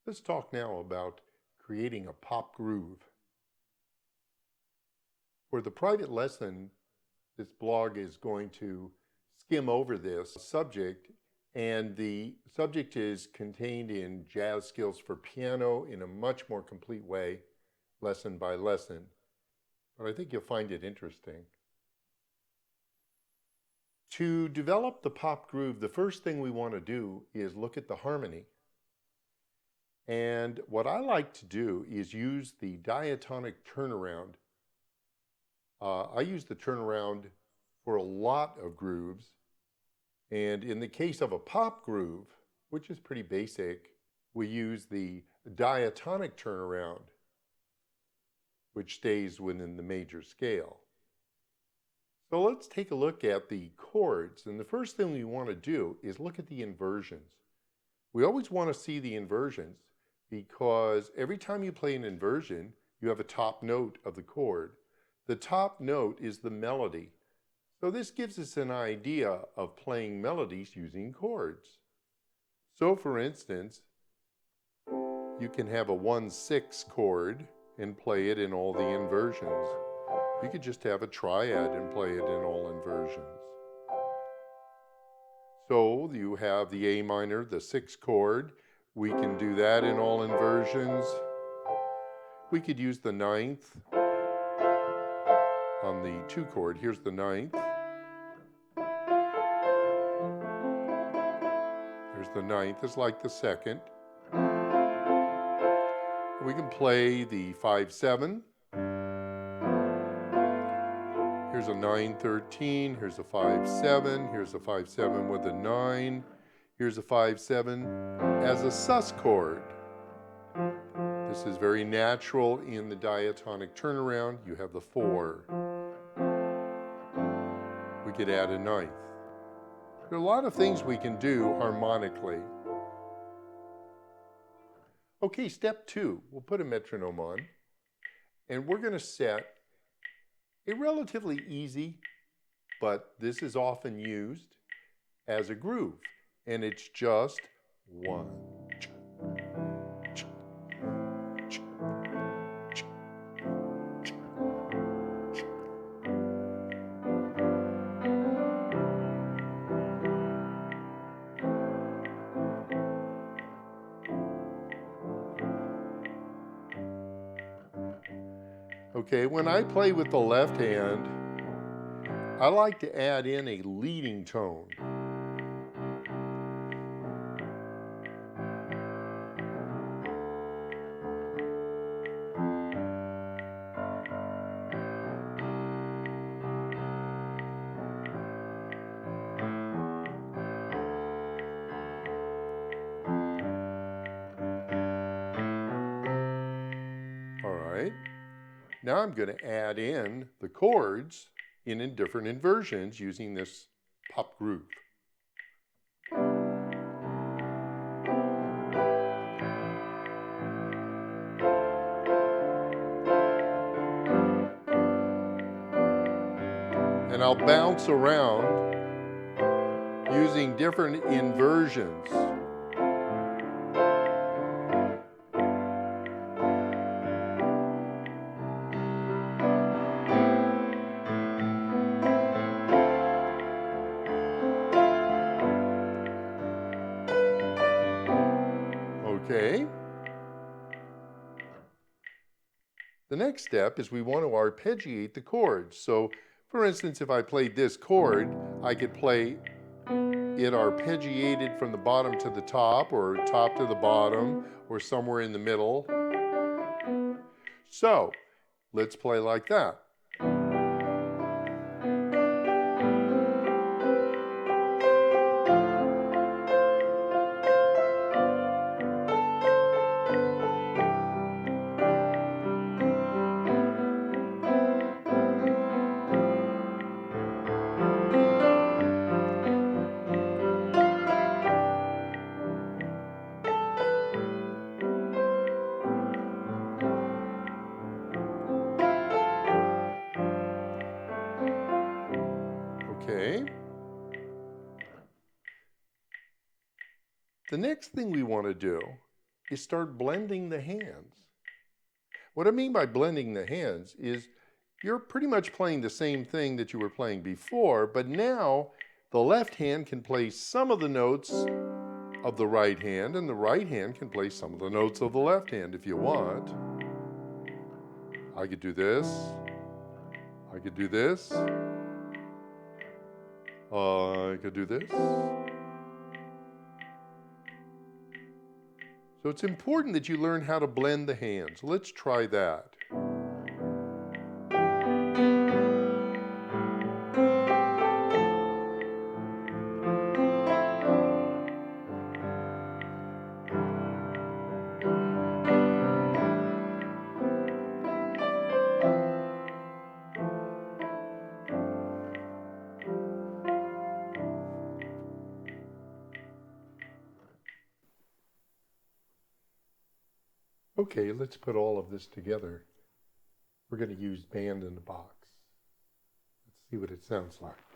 Let's talk now about creating a pop groove. For the private lesson, this blog is going to skim over this subject, and the subject is contained in JazzSkills for piano in a much more complete way, lesson by lesson. But I think you'll find it interesting. To develop the pop groove, the first thing we want to do is look at the harmony. And what I like to do is use the diatonic turnaround. I use the turnaround for a lot of grooves. And in the case of a pop groove, which is pretty basic, we use the diatonic turnaround, which stays within the major scale. So let's take a look at the chords. And the first thing we want to do is look at the inversions. We always want to see the inversions because every time you play an inversion, you have a top note of the chord. The top note is the melody. So this gives us an idea of playing melodies using chords. So for instance, you can have a 1-6 chord and play it in all the inversions. You could just have a triad and play it in all inversions. So you have the A minor, the 6th chord. We can do that in all inversions. We could use the 9th on the 2 chord. Here's the 9th. There's the 9th, it's like the 2nd. We can play the 5-7. Here's a 9-13, here's a 5-7, here's a 5-7 with a 9, here's a 5-7 as a sus chord. This is very natural in the diatonic turnaround. You have the 4. We could add a 9th. There are a lot of things we can do harmonically. Okay, step 2, we'll put a metronome on, and we're going to set a relatively easy, but this is often used as a groove, and it's just 1. Okay, when I play with the left hand, I like to add in a leading tone. All right. Now I'm going to add in the chords in different inversions using this pop groove. And I'll bounce around using different inversions. Okay. The next step is we want to arpeggiate the chords. So, for instance, if I played this chord, I could play it arpeggiated from the bottom to the top, or top to the bottom, or somewhere in the middle. So, let's play like that. Okay. The next thing we want to do is start blending the hands. What I mean by blending the hands is you're pretty much playing the same thing that you were playing before, but now the left hand can play some of the notes of the right hand, and the right hand can play some of the notes of the left hand if you want. I could do this. I could do this. I could do this. So it's important that you learn how to blend the hands. Let's try that. Okay, let's put all of this together. We're going to use Band in the Box. Let's see what it sounds like.